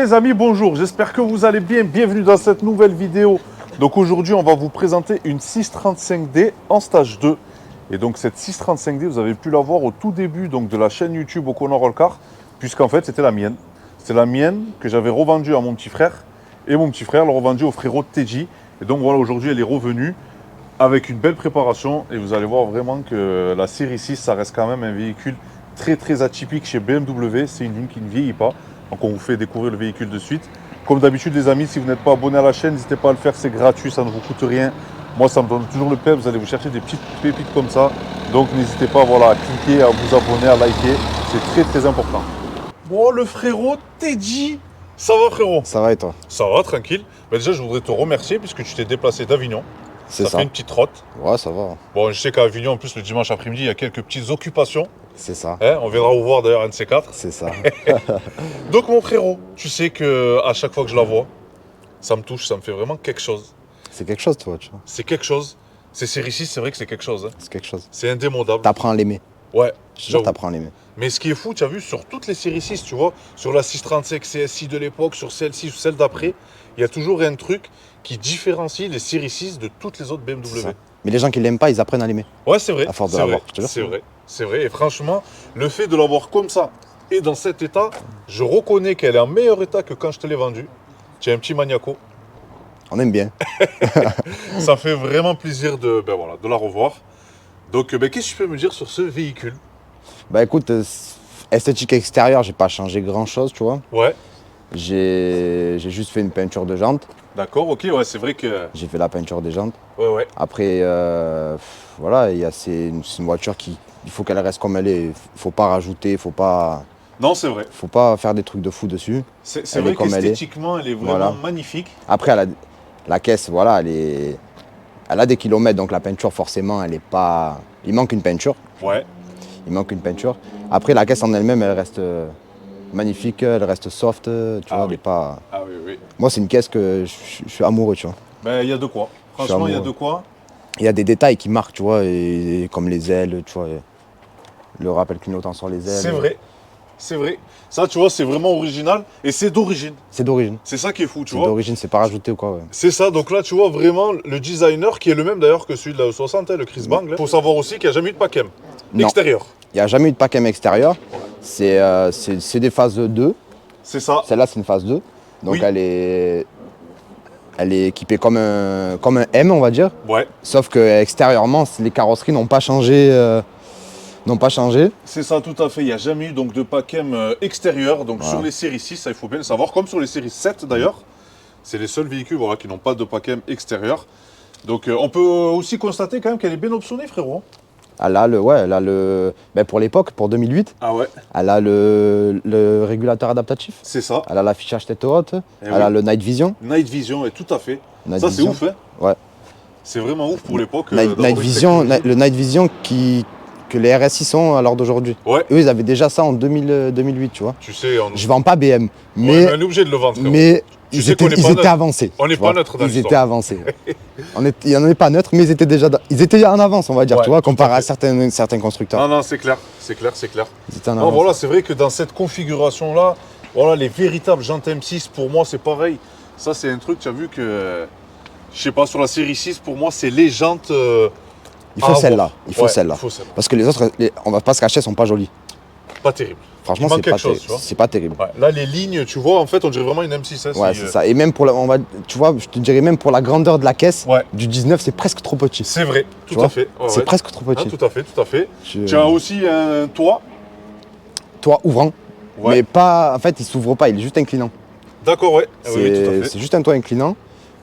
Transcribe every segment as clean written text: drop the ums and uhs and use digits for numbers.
les amis, bonjour, j'espère que vous allez bien, bienvenue dans cette nouvelle vidéo. Donc aujourd'hui on va vous présenter une 635D en stage 2. Et donc cette 635D, vous avez pu la voir au tout début donc, de la chaîne YouTube O'Connor All-Car, puisqu'en fait c'était la mienne. C'est la mienne que j'avais revendue à mon petit frère, et mon petit frère l'a revendue au frérot Teji. Et donc voilà, aujourd'hui elle est revenue avec une belle préparation, et vous allez voir vraiment que la série 6, ça reste quand même un véhicule très atypique chez BMW. C'est une ligne qui ne vieillit pas. Donc on vous fait découvrir le véhicule de suite. Comme d'habitude les amis, si vous n'êtes pas abonné à la chaîne, n'hésitez pas à le faire, c'est gratuit, ça ne vous coûte rien. Moi ça me donne toujours le plaisir, vous allez vous chercher des petites pépites comme ça. Donc n'hésitez pas voilà, à cliquer, à vous abonner, à liker, c'est très important. Bon le frérot Teji, ça va frérot? Ça va et toi? Ça va, tranquille. Mais déjà je voudrais te remercier puisque tu t'es déplacé d'Avignon. C'est ça. Fait une petite trotte. Ouais, ça va. Bon, je sais qu'à Avignon, en plus, le dimanche après-midi, il y a quelques petites occupations. C'est ça. Hein, on viendra vous voir d'ailleurs, un de ces quatre. C'est ça. Donc, mon frérot, tu sais qu'à chaque fois que je la vois, ça me touche, ça me fait vraiment quelque chose. C'est quelque chose, toi, tu vois. C'est quelque chose. Ces séries 6, c'est vrai que c'est quelque chose. Hein. C'est quelque chose. C'est indémodable. T'apprends à l'aimer. Ouais. Je te jure, t'apprends à l'aimer. Mais ce qui est fou, tu as vu, sur toutes les séries 6, tu vois, sur la 635 CSI de l'époque, sur celle-ci ou celle d'après, il y a toujours un truc qui différencie les séries 6 de toutes les autres BMW. Mais les gens qui l'aiment pas, ils apprennent à l'aimer. Ouais, c'est vrai. À force de l'avoir. C'est vrai. C'est vrai. Et franchement, le fait de l'avoir comme ça et dans cet état, je reconnais qu'elle est en meilleur état que quand je te l'ai vendue. Tu es un petit maniaco. On aime bien. Ça fait vraiment plaisir de la revoir. Donc, qu'est-ce que tu peux me dire sur ce véhicule? Bah écoute, esthétique extérieure, j'ai pas changé grand chose, tu vois. Ouais. J'ai juste fait une peinture de jantes. D'accord, ok, ouais, c'est vrai que... J'ai fait la peinture des jantes. Ouais. Après, voilà, c'est une voiture il faut qu'elle reste comme elle est. Faut pas rajouter, faut pas... Non, c'est vrai. Faut pas faire des trucs de fou dessus. C'est vrai qu'esthétiquement, elle est vraiment magnifique. Après, la caisse, voilà, elle a des kilomètres, donc la peinture, forcément, elle est pas... Il manque une peinture. Ouais. Il manque une peinture. Après, la caisse en elle-même, elle reste magnifique, elle reste soft, tu vois, elle est pas... Ah oui. Moi, c'est une caisse que je suis amoureux, tu vois. Ben, il y a de quoi. Franchement, il y a de quoi. Il y a des détails qui marquent, tu vois, et comme les ailes, tu vois, le rappel clignotant sur les ailes. C'est vrai. C'est vrai. Ça, tu vois, c'est vraiment original et c'est d'origine. C'est d'origine. C'est ça qui est fou, tu vois. C'est d'origine, c'est pas rajouté ou quoi. Ouais. C'est ça. Donc là, tu vois vraiment le designer qui est le même d'ailleurs que celui de la 60, le Chris Bangle. Il faut savoir aussi qu'il n'y a jamais eu de PACM extérieur. Il n'y a jamais eu de PACM extérieur. C'est des phases 2. C'est ça. Celle-là, c'est une phase 2. Donc oui. elle est équipée comme un M, on va dire. Ouais. Sauf que extérieurement, les carrosseries n'ont pas changé. C'est ça, tout à fait. Il n'y a jamais eu donc, de PACM extérieur. Donc voilà. Sur les séries 6, ça il faut bien le savoir, comme sur les séries 7 d'ailleurs. C'est les seuls véhicules voilà, qui n'ont pas de PACM extérieur. Donc on peut aussi constater quand même qu'elle est bien optionnée, frérot. Elle a pour l'époque, pour 2008, ah ouais. Elle a le régulateur adaptatif. C'est ça. Elle a l'affichage tête haute. Elle a le Night Vision. Night Vision, tout à fait. Ça, c'est ouf, hein. Ouais. C'est vraiment ouf pour l'époque. Night Vision, le Night Vision que les RS6 sont à l'heure d'aujourd'hui. Ouais. Eux, ils avaient déjà ça en 2008, tu vois. Tu sais, je vends pas BM, mais on est obligé de le vendre. Mais ils étaient avancés. On n'est pas neutre dans l'histoire. Ils étaient avancés. Il n'y en avait pas neutre, mais ils étaient en avance, on va dire, tu vois, comparé à certains constructeurs. Non, c'est clair. Ils étaient en avance. Voilà, c'est vrai que dans cette configuration-là, voilà, les véritables jantes M6, pour moi, c'est pareil. Ça, c'est un truc, tu as vu que, je sais pas, sur la série 6, pour moi, c'est les jantes. Il faut celle-là. Parce que les autres, on va pas se cacher, elles sont pas jolies. Pas terrible. Franchement, c'est pas terrible. Ouais. Là, les lignes, tu vois, en fait, on dirait vraiment une M6. Hein, ouais, c'est ça. Et même tu vois, je te dirais même pour la grandeur de la caisse, du 19, c'est presque trop petit. C'est vrai, tout à fait. C'est presque trop petit. Ah, tout à fait. Tu as aussi un toit. Toit ouvrant. Ouais. Mais pas. En fait, il s'ouvre pas, il est juste inclinant. D'accord, ouais. Oui, tout à fait. C'est juste un toit inclinant.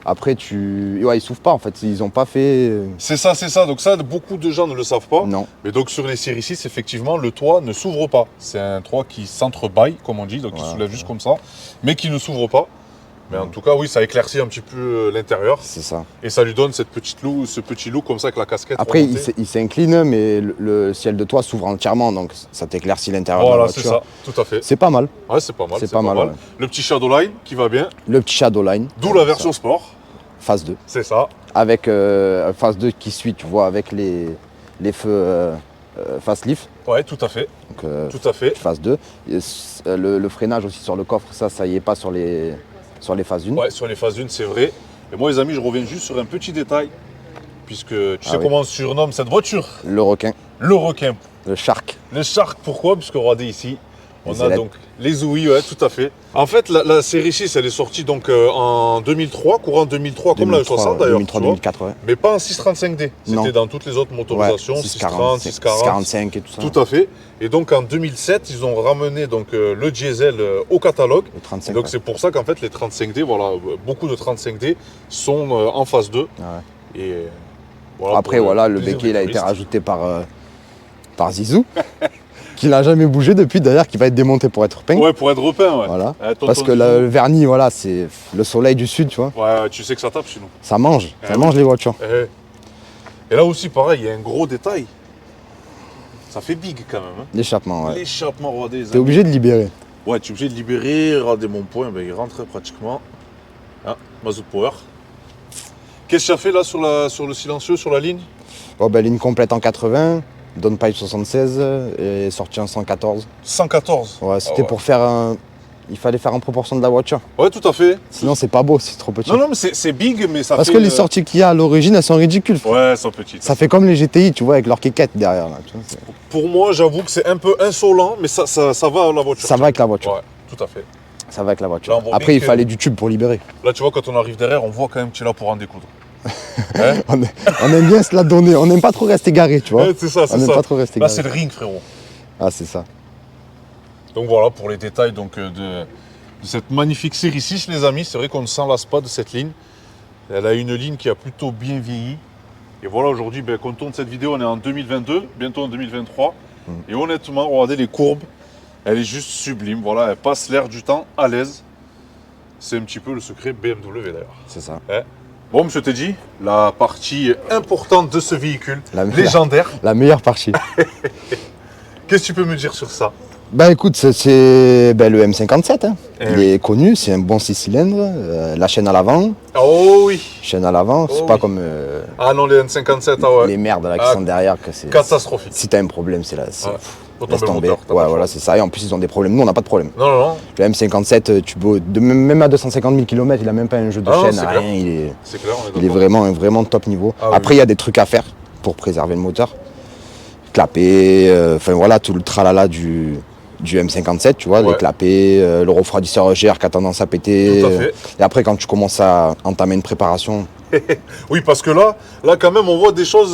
Après, ils s'ouvrent pas en fait, ils ont pas fait... C'est ça. Donc ça, beaucoup de gens ne le savent pas. Non. Mais donc sur les séries 6, effectivement, le toit ne s'ouvre pas. C'est un toit qui s'entrebâille, comme on dit, donc il se soulève juste comme ça, mais qui ne s'ouvre pas. Mais en tout cas, oui, ça éclaircit un petit peu l'intérieur. C'est ça. Et ça lui donne ce petit look comme ça avec la casquette. Après, il s'incline, mais le ciel de toit s'ouvre entièrement, donc ça t'éclaircit l'intérieur de la voiture. Voilà, c'est ça, tout à fait. C'est pas mal. Ouais, c'est pas mal. C'est pas mal. Ouais. Le petit Shadowline qui va bien. Le petit Shadowline. D'où la version sport. Phase 2. C'est ça. Avec phase 2 qui suit, tu vois, avec les feux facelift, Ouais, tout à fait. donc Tout à fait. phase 2. Et le freinage aussi sur le coffre, ça y est pas sur les phases 1. Ouais, sur les phases 1, c'est vrai. Et moi, les amis, je reviens juste sur un petit détail. Puisque tu sais oui. comment on surnomme cette voiture? Le requin, Le requin. le shark. Le Shark, pourquoi? Puisque regardez ici, on Les a ailettes. donc les ouïes, ouais, tout à fait. En fait, la série 6, elle est sortie donc en 2003, courant 2003, comme la 60 d'ailleurs. 2003, tu vois. 2004, ouais. Mais pas en 635D. Non. C'était dans toutes les autres motorisations, 630, 640. 645 et tout ça. Tout à fait. Et donc en 2007, ils ont ramené donc, le diesel au catalogue. Le 35. Donc ouais. c'est pour ça qu'en fait les 35D, voilà, beaucoup de 35D sont en phase 2. Ah ouais. Et voilà, Après, pour voilà, le plaisir béquet des il a été touristes. rajouté par Zizou, qui n'a jamais bougé depuis d'ailleurs, qui va être démonté pour être peint. Ouais, pour être repeint, ouais. Voilà. Tonton Parce que Zizou. le vernis, voilà, c'est le soleil du sud, tu vois. Ouais, tu sais que ça tape chez nous. Ça mange, Eh ça oui. mange les voitures. Et là aussi, pareil, il y a un gros détail. Ça fait big quand même. Hein. L'échappement, ouais. L'échappement, regardez. les T'es amis. obligé de libérer. Ouais, tu es obligé de libérer. Regardez mon point, ben, il rentre pratiquement. Ah, Mazout Power. Qu'est-ce que tu as fait là sur le silencieux, sur la ligne? Oh, ben, ligne complète en 80, downpipe 76 et sortie en 114. 114. Ouais, c'était Ah ouais. pour faire un. Il fallait faire en proportion de la voiture. Ouais, tout à fait. Sinon, c'est pas beau, c'est trop petit. Non, non, mais c'est big, mais ça Parce fait. que les sorties qu'il y a à l'origine, elles sont ridicules. Frère. Ouais, elles sont petites. Ça fait comme les GTI, tu vois, avec leur quéquette derrière. Là, tu vois, Pour moi, j'avoue que c'est un peu insolent, mais ça va à la voiture. ça va avec la voiture. Ouais, tout à fait. Ça va avec la voiture. Là, on voit Après, bien il que- fallait du tube pour libérer. Là, tu vois, quand on arrive derrière, on voit quand même que tu es là pour en découdre. Hein? On aime bien se la donner. On n'aime pas trop rester garé, tu vois. Ouais, c'est ça, On c'est n'aime ça. pas trop rester Là, garé. c'est le ring, frérot. Ah, c'est ça. Donc voilà pour les détails donc, de cette magnifique série 6, les amis. C'est vrai qu'on ne s'en lasse pas de cette ligne. Elle a une ligne qui a plutôt bien vieilli. Et voilà, aujourd'hui, ben, quand on tourne cette vidéo, on est en 2022, bientôt en 2023. Et honnêtement, regardez les courbes. Elle est juste sublime. Voilà, elle passe l'air du temps à l'aise. C'est un petit peu le secret BMW d'ailleurs. C'est ça. Bon, monsieur Teddy, la partie importante de ce véhicule, La- légendaire. La meilleure partie. Qu'est-ce que tu peux me dire sur ça? Bah écoute, c'est le M57. Hein. Eh Il oui. est connu, c'est un bon 6 cylindres. La chaîne à l'avant. Oh oui. Chaîne à l'avant, c'est Oh pas oui. comme Ah non, les N57, ah ouais. les merdes là, qui Ah, sont derrière. Que c'est, Catastrophique. si t'as un problème, c'est là. Ouais. Faut Laisse tomber le tomber. moteur. t'as pas Ouais, le voilà, choix. c'est ça. Et en plus, ils ont des problèmes. Nous, on n'a pas de problème. Non, non, non, Le M57, même à 250 000 km, il a même pas un jeu de Ah non, chaîne, c'est rien. clair. Il c'est clair, on est est d'accord. vraiment top niveau. Ah oui. Après, il y a des trucs à faire pour préserver le moteur. Clapper, enfin voilà, tout le tralala du M57, tu vois, Ouais. les clapets, le refroidisseur EGR qui a tendance à péter. Tout à fait. Et après, quand tu commences à entamer une préparation, Oui, parce que là, quand même, on voit des choses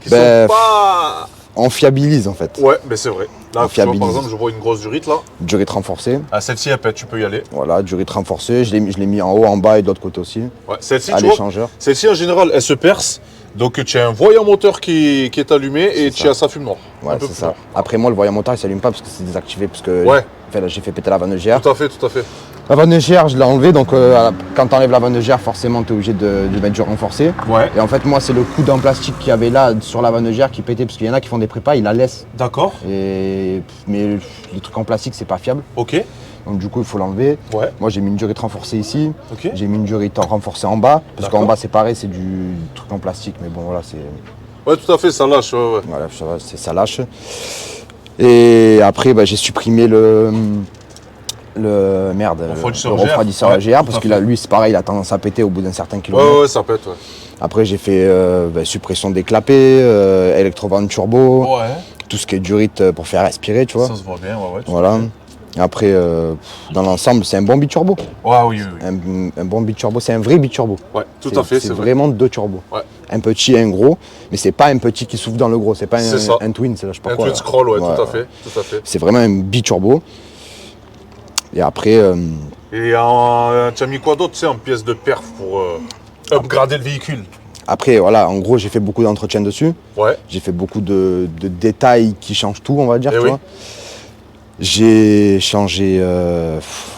qui Ben, sont pas... on fiabilise en fait. Ouais, mais c'est vrai. Là, On tu vois, par fiabilise. exemple, je vois une grosse durite, là. Durite renforcée, Ah, celle-ci, elle pète, tu peux y aller. voilà, durite renforcée, je l'ai mis en haut, en bas et de l'autre côté aussi, Ouais, celle-ci, à tu vois, l'échangeur. celle-ci, en général, elle se perce. Donc, tu as un voyant moteur qui est allumé et C'est tu ça. as sa fume noire. Ouais, Un peu c'est plus ça. noire. Après, moi, le voyant moteur, il s'allume pas parce que c'est désactivé, parce que Ouais. enfin, là, j'ai fait péter la vanne EGR. Tout à fait, tout à fait. La vanne EGR, je l'ai enlevée, donc quand tu enlèves la vanne EGR, forcément, tu es obligé de mettre du renforcé. Ouais. Et en fait, moi, c'est le coup en plastique qu'il y avait là sur la vanne EGR qui pétait, parce qu'il y en a qui font des prépas, ils la laissent. D'accord. Mais les trucs en plastique, c'est pas fiable. Ok. Donc, du coup, il faut l'enlever. Ouais. Moi, j'ai mis une durite renforcée ici. Ok. J'ai mis une durite renforcée en bas, parce D'accord. qu'en bas, c'est pareil, c'est du truc en plastique. Mais bon, voilà, c'est. Ouais, tout à fait, ça lâche. Ouais, ouais. Voilà, ça lâche. Et après, bah, j'ai supprimé le Refroidisseur refroidisseur EGR. Ouais, EGR, tout parce à que fait. lui, c'est pareil, il a tendance à péter au bout d'un certain kilomètre. Ouais, ouais, ça pète, ouais. Après, j'ai fait suppression des clapets, électrovente turbo, Ouais. tout ce qui est durite pour faire respirer, tu vois. Ça se voit bien, ouais, ouais. tout à Voilà. fait. Et après, dans l'ensemble, c'est un bon biturbo. Ouais, oui, oui, oui. Un bon biturbo, c'est un vrai biturbo. Ouais, tout à fait, c'est vrai. vraiment deux turbos. Ouais. Un petit et un gros, mais c'est pas un petit qui souffle dans le gros, c'est pas C'est ça. un twin, c'est là, je sais pas Un quoi. twin là. scroll, ouais, Ouais, tout à ouais. fait, tout à fait. C'est vraiment un biturbo. Et après, Et tu as mis quoi d'autre, tu sais, en pièce de perf pour upgrader le véhicule? après, voilà, en gros, j'ai fait beaucoup d'entretien dessus. Ouais, J'ai fait beaucoup de détails qui changent tout, on va dire, Eh tu oui. vois. J'ai changé,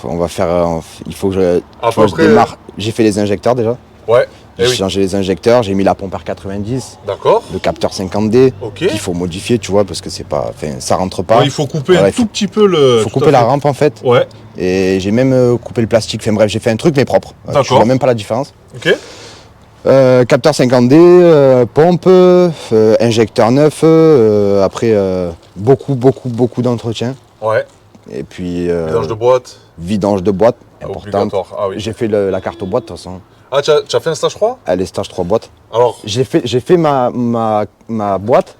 on va faire, il faut que je, À tu vois, peu je près. démarre. J'ai fait les injecteurs déjà. ouais, eh J'ai oui. changé les injecteurs, j'ai mis la pompe R90, D'accord. le capteur 50D, Ok. qu'il faut modifier, tu vois, parce que c'est pas, enfin, ça rentre pas. Ouais, il faut couper Voilà, un il faut- tout petit peu le. Il faut tout à couper la fait. rampe en fait. Ouais, Et j'ai même coupé le plastique. Enfin bref, j'ai fait un truc mais propre. Tu D'accord. vois même pas la différence. ok. Capteur 50D, pompe, injecteur neuf, après beaucoup d'entretien. Ouais. Et puis Vidange de boîte. vidange de boîte, important. Obligatoire. Ah oui. J'ai fait la carte aux boîtes de toute façon. Ah, tu as fait un stage 3? Elle est stage 3 boîtes. Alors, J'ai fait ma boîte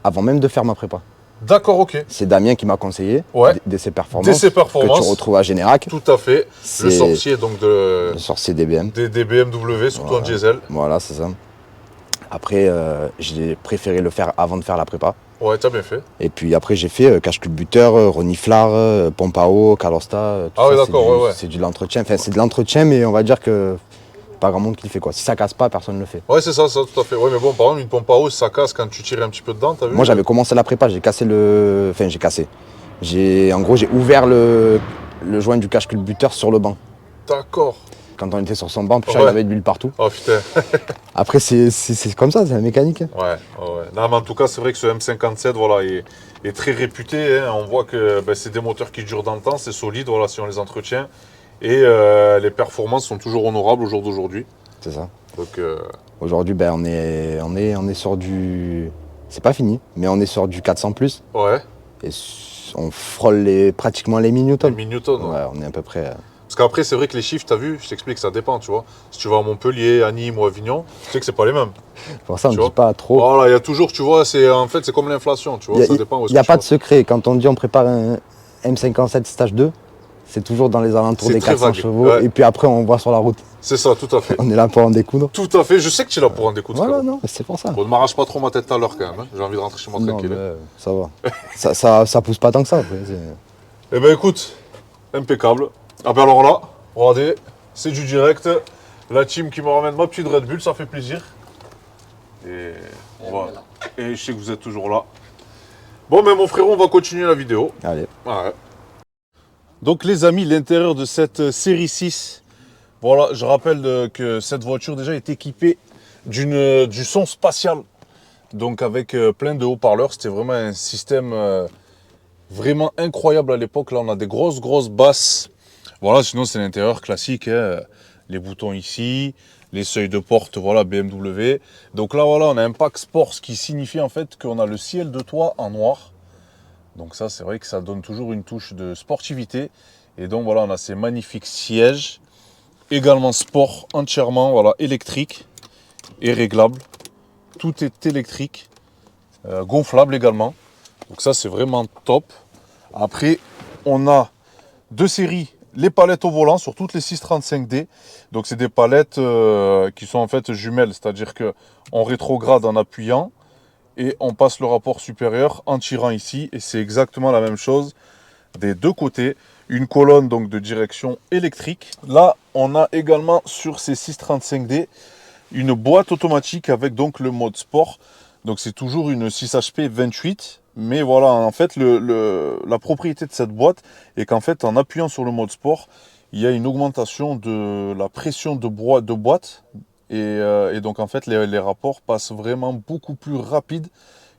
avant même de faire ma prépa. d'accord, ok. C'est Damien qui m'a conseillé, Ouais. DC Performance, DC Performance. que tu retrouves à Générac. Tout à fait. Le C'est sorcier donc le sorcier DBM. des BMW, surtout en diesel. Voilà, c'est ça. Après, j'ai préféré le faire avant de faire la prépa. Ouais, t'as bien fait. Et puis après, j'ai fait cache-culbuteur, reniflard, pompe à eau, calosta. Tout Ah ouais, ça, d'accord, ouais. c'est de l'entretien. Enfin, c'est de l'entretien, mais on va dire que pas grand monde qui le fait, quoi. Si ça casse pas, personne ne le fait. Ouais, c'est ça, tout à fait. Ouais, mais bon, par exemple, une pompe à eau, ça casse quand tu tires un petit peu dedans, t'as vu? Moi, j'avais commencé la prépa, j'ai cassé le. Enfin, j'ai cassé. En gros, j'ai ouvert le joint du cache-culbuteur sur le banc. D'accord. Quand on était sur son banc, putain, Ouais. il y avait de l'huile partout. Oh putain. Après, c'est comme ça, c'est la mécanique. Ouais. Non, mais en tout cas, c'est vrai que ce M57, voilà, est très réputé. Hein. On voit que c'est des moteurs qui durent dans le temps, c'est solide, voilà, si on les entretient. Et les performances sont toujours honorables au jour d'aujourd'hui. C'est ça. Donc, Aujourd'hui, on est sur du. C'est pas fini, mais on est sur du 400 plus. ouais, Et on frôle pratiquement les 1000 Newton. 1000 Newton. Ouais. Ouais, on est à peu près. Parce qu'après, c'est vrai que les chiffres, t'as vu, je t'explique, ça dépend, tu vois. Si tu vas à Montpellier, à Nîmes ou à Avignon, tu sais que c'est pas les mêmes. Pour ça, on Tu ne dit vois. pas trop. Voilà, il y a toujours, tu vois, en fait, c'est comme l'inflation, tu vois, ça dépend où Il n'y a est-ce pas que de secret. Quand on dit on prépare un M57 stage 2, c'est toujours dans les alentours C'est des très 400 vague, chevaux. ouais. Et puis après, on voit sur la route. C'est ça, tout à fait. On est là pour en découdre. Tout à fait, je sais que tu es là pour en découdre. Voilà, frérot. non, c'est pour ça. Bon, ne m'arrache pas trop ma tête tout à l'heure quand même, hein. J'ai envie de rentrer chez moi Non, tranquille. mais ça va. ça pousse pas tant que ça. Après. Eh ben écoute, impeccable. Ah ben alors là, regardez, c'est du direct. La team qui me ramène ma petite Red Bull, ça fait plaisir. Et Et je sais que vous êtes toujours là. Bon, mais mon frérot, on va continuer la vidéo. Allez. Ouais. Donc les amis, l'intérieur de cette série 6, voilà, je rappelle que cette voiture déjà est équipée du son spatial. Donc avec plein de haut-parleurs, c'était vraiment un système vraiment incroyable à l'époque. Là, on a des grosses basses. Voilà, sinon c'est l'intérieur classique, hein. Les boutons ici, les seuils de porte, voilà, BMW. Donc là, voilà, on a un pack sport, ce qui signifie en fait qu'on a le ciel de toit en noir. Donc ça, c'est vrai que ça donne toujours une touche de sportivité. Et donc voilà, on a ces magnifiques sièges, également sport, entièrement, voilà, électrique et réglable. Tout est électrique, gonflable également. Donc ça, c'est vraiment top. Après, on a deux séries, les palettes au volant sur toutes les 635D. Donc c'est des palettes qui sont en fait jumelles, c'est-à-dire qu'on rétrograde en appuyant et on passe le rapport supérieur en tirant ici. Et c'est exactement la même chose des deux côtés. Une colonne donc de direction électrique. Là, on a également sur ces 635D une boîte automatique avec donc le mode sport. Donc c'est toujours une 6HP 28. Mais voilà, en fait, la propriété de cette boîte est qu'en fait, en appuyant sur le mode sport, il y a une augmentation de la pression de boîte. Et donc, en fait, les rapports passent vraiment beaucoup plus rapides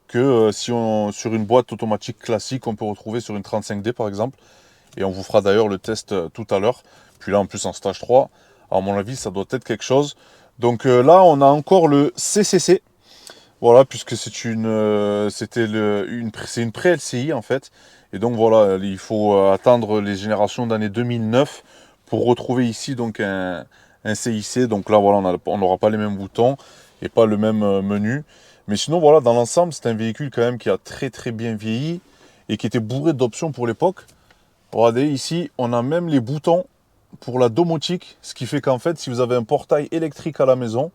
que sur une boîte automatique classique qu'on peut retrouver sur une 35D, par exemple. Et on vous fera d'ailleurs le test tout à l'heure. Puis là, en plus, en stage 3, à mon avis, ça doit être quelque chose. Donc là, on a encore le CCC. Voilà, puisque c'est une pré-LCI en fait. Et donc voilà, il faut attendre les générations d'année 2009 pour retrouver ici donc un CIC. Donc là, voilà, on n'aura pas les mêmes boutons et pas le même menu. Mais sinon, voilà, dans l'ensemble, c'est un véhicule quand même qui a très bien vieilli et qui était bourré d'options pour l'époque. Regardez, ici, on a même les boutons pour la domotique, ce qui fait qu'en fait, si vous avez un portail électrique à la maison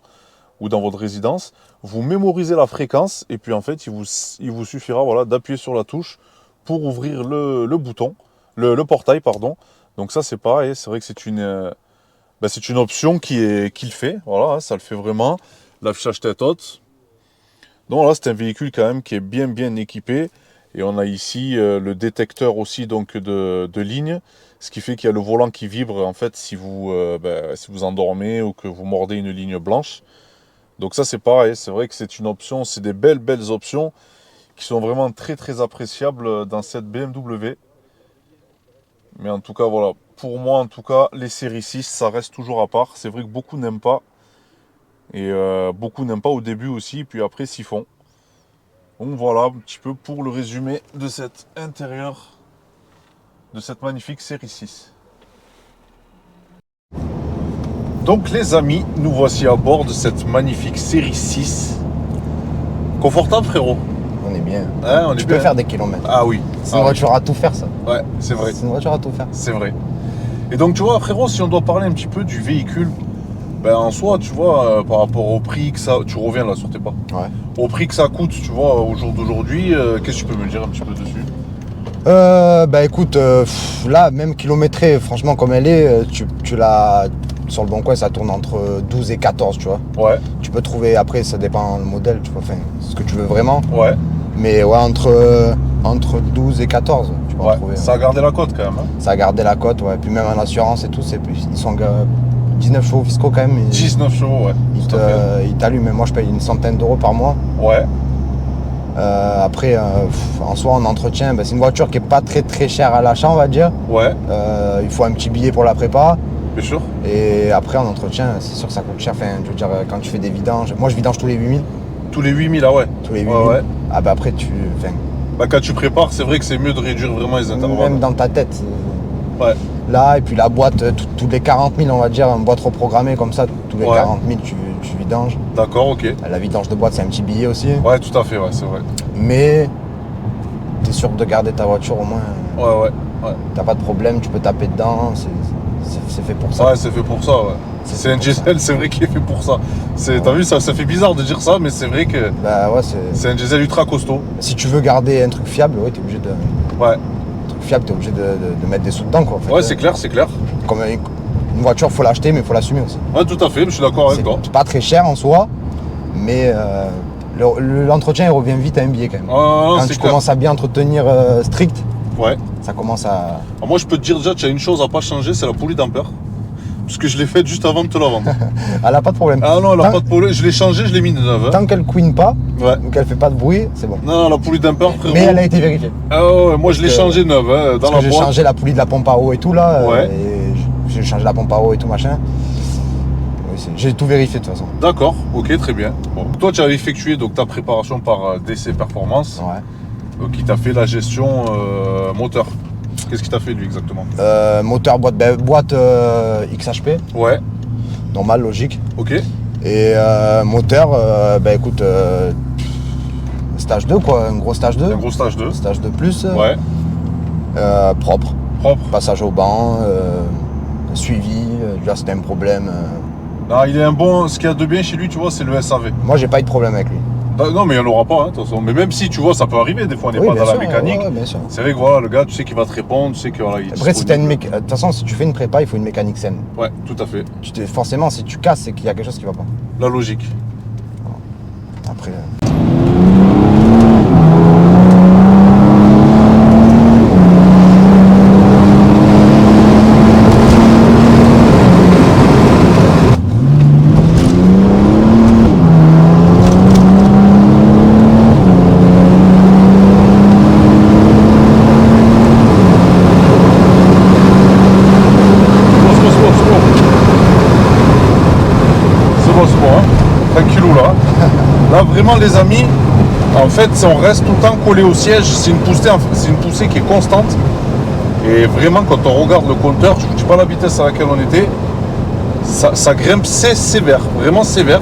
ou dans votre résidence, vous mémorisez la fréquence et puis en fait, il vous suffira, voilà, d'appuyer sur la touche pour ouvrir le bouton, le portail, pardon. Donc ça, c'est pareil, c'est vrai que c'est une option qui le fait, voilà, ça le fait vraiment. L'affichage tête haute. Donc là, c'est un véhicule quand même qui est bien équipé. Et on a ici le détecteur aussi donc de ligne, ce qui fait qu'il y a le volant qui vibre en fait si vous endormez ou que vous mordez une ligne blanche. Donc ça c'est pareil, c'est vrai que c'est une option, c'est des belles options qui sont vraiment très appréciables dans cette BMW. Mais en tout cas voilà, pour moi en tout cas, les séries 6 ça reste toujours à part. C'est vrai que beaucoup n'aiment pas. Et beaucoup n'aiment pas au début aussi, puis après s'y font. Donc voilà un petit peu pour le résumé de cet intérieur de cette magnifique série 6. Donc les amis, nous voici à bord de cette magnifique série 6. Confortable frérot? On est bien. Hein, on Tu est peux bien. faire des kilomètres. Ah oui. C'est une voiture à tout faire, ça. Ouais, c'est vrai. C'est une voiture à tout faire. C'est vrai. Et donc tu vois frérot, si on doit parler un petit peu du véhicule, ben en soi tu vois par rapport au prix que ça... Tu reviens là sur tes pas. Ouais. Au prix que ça coûte, tu vois, au jour d'aujourd'hui, qu'est-ce que tu peux me dire un petit peu dessus? Bah écoute, là, même kilométrée, franchement, comme elle est, tu l'as sur le bon coin, ça tourne entre 12 et 14, tu vois. Ouais, Tu peux trouver, après, ça dépend le modèle, tu vois, enfin, ce que tu veux vraiment. ouais. Mais ouais, entre 12 et 14, tu peux en Ouais, trouver. ça a gardé la cote quand même. Hein. Ça a gardé la cote, ouais. Puis même en assurance et tout, ils sont 19 chevaux fiscaux quand même. 19 chevaux, ouais. Tout à fait. Ils t'allument, mais moi je paye une centaine d'euros par mois. Ouais, Après, en soi, en entretien, c'est une voiture qui est pas très très chère à l'achat, on va dire. ouais, Il faut un petit billet pour la prépa. bien sûr. Et après, en entretien, c'est sûr que ça coûte cher. Enfin, je veux dire, quand tu fais des vidanges, moi je vidange tous les 8000. Tous les 8000, ah ouais. Tous les 8000. Ouais, ouais. Ah bah après, Bah, quand tu prépares, c'est vrai que c'est mieux de réduire vraiment les intervalles. même dans ta tête. Ouais, Là, et puis la boîte, toutes les 40 000, on va dire, une boîte reprogrammée comme ça, tous les Ouais. 40 000, tu vidanges. d'accord, ok. La vidange de boîte, c'est un petit billet aussi. Ouais, tout à fait, ouais, c'est vrai. Mais tu es sûr de garder ta voiture au moins. Ouais, ouais. Ouais, T'as pas de problème, tu peux taper dedans, c'est fait pour ça. ouais c'est fait pour ça, ouais. C'est un diesel, c'est vrai qu'il est fait pour ça. T'as vu, ça fait bizarre de dire ça, mais c'est vrai que Bah ouais, c'est un diesel ultra costaud. si tu veux garder un truc fiable, ouais, t'es obligé de. Ouais, Un truc fiable, t'es obligé de mettre des sous dedans, quoi. En fait. ouais, c'est clair, c'est clair. Comme une voiture, faut l'acheter, mais faut l'assumer aussi. Ouais, tout à fait, je suis d'accord avec toi. C'est pas très cher en soi, mais l'entretien il revient vite à un billet quand même. Non, Quand c'est tu clair. commences à bien entretenir strict, Ouais. ça commence à. Alors moi, je peux te dire déjà, tu as une chose à pas changer, c'est la poulie d'ampère. Parce que je l'ai faite juste avant de te la vendre. Elle a pas de problème. Ah non, elle a Tant- pas de poulie. Je l'ai changée, je l'ai mis de neuve. Hein. Tant qu'elle couine pas, Ouais. ou qu'elle fait pas de bruit, c'est bon. Non, la poulie d'ampère, frérot. Mais elle a été vérifiée. Ah ouais, moi je l'ai Parce que- changée neuve, hein, dans Parce la que j'ai boîte. changé la poulie de la pompe à eau et tout là. Ouais. Et j'ai changé la pompe à eau et tout machin. Oui, j'ai tout vérifié de toute façon. D'accord, ok, très bien. Bon. Toi, tu avais effectué donc, ta préparation par DC Performance, Ouais. donc, qui t'a fait la gestion moteur. Qu'est-ce qu'il t'a fait lui exactement? Moteur boîte XHP, Ouais, normal, logique. ok, Et moteur, écoute, stage 2 quoi, un gros stage 2. un gros stage 2. Stage 2 plus. Ouais, Propre. propre. Passage au banc, suivi, là c'était un problème. Non, il est un bon. Ce qu'il y a de bien chez lui, tu vois, c'est le SAV. Moi j'ai pas eu de problème avec lui. Non, mais il n'y en aura pas, hein, de toute façon. Mais même si, tu vois, ça peut arriver, des fois, on n'est Oui, pas bien dans sûr, la mécanique. ouais, bien sûr. C'est vrai que voilà, le gars, tu sais qu'il va te répondre, tu sais qu'il voilà, il est Après, si t'as disponible. de toute façon, si tu fais une prépa, il faut une mécanique saine. Ouais, tout à fait. Forcément, si tu casses, c'est qu'il y a quelque chose qui va pas. La logique. Après. C'est bon, hein. Tranquillou là. Là, vraiment, les amis, en fait, si on reste tout le temps collé au siège, c'est une poussée qui est constante. Et vraiment, quand on regarde le compteur, je ne vous dis pas la vitesse à laquelle on était, ça grimpe, c'est sévère, vraiment sévère.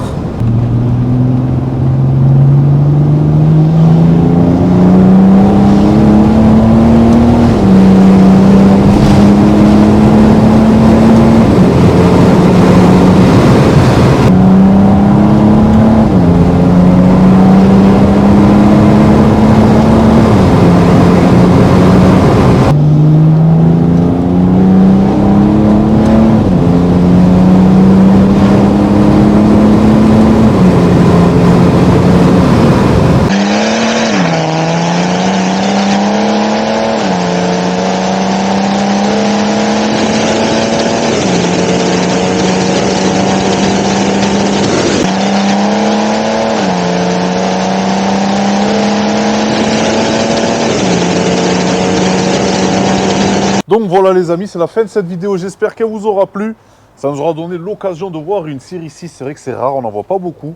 Donc voilà les amis, c'est la fin de cette vidéo, j'espère qu'elle vous aura plu. Ça nous aura donné l'occasion de voir une série 6. C'est vrai que c'est rare, on n'en voit pas beaucoup.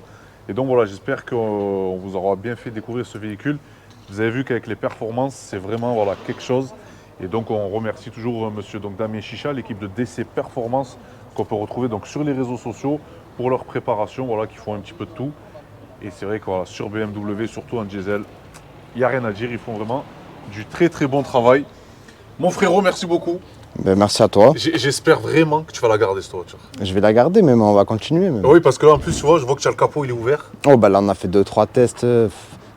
Et donc voilà, j'espère qu'on vous aura bien fait découvrir ce véhicule. Vous avez vu qu'avec les performances, c'est vraiment voilà, quelque chose. Et donc on remercie toujours monsieur donc, Damien Chicha, l'équipe de DC Performance, qu'on peut retrouver donc, sur les réseaux sociaux pour leur préparation, voilà, qui font un petit peu de tout. Et c'est vrai que voilà, sur BMW, surtout en diesel, il n'y a rien à dire, ils font vraiment du très très bon travail. Mon frérot, merci beaucoup. Ben, merci à toi. J'espère vraiment que tu vas la garder cette voiture. Je vais la garder, mais on va continuer. Même. Oui, parce que là en plus, tu vois, je vois que tu as le capot, il est ouvert. Oh, bah là, on a fait 2-3 tests. Tu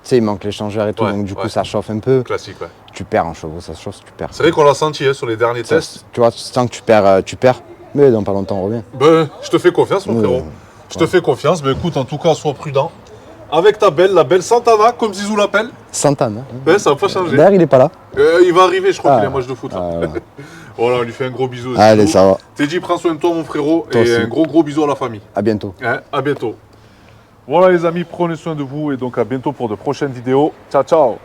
sais, il manque l'échangeur et tout, Ouais, donc du coup, ouais. ça chauffe un peu. Classique, ouais. Tu perds en chevaux, ça chauffe, tu perds. C'est vrai qu'on l'a senti hein, sur les derniers tests. Tu vois, tu sens que tu perds. Mais dans pas longtemps, on revient. Ben, je te fais confiance, mon frérot. Je te fais confiance. Ben écoute, en tout cas, sois prudent. Avec ta belle, la belle Santana, comme Zizou l'appelle. Santana. Ben, ça va pas changer. D'ailleurs, il est pas là. Il va arriver, je crois qu'il est en match de foot. Là. Voilà. Voilà, on lui fait un gros bisou. Allez, ça va. T'es dit, prends soin de toi, mon frérot. Toi et aussi. un gros bisou à la famille. À bientôt. Hein, à bientôt. Voilà, les amis, prenez soin de vous. Et donc, à bientôt pour de prochaines vidéos. Ciao, ciao.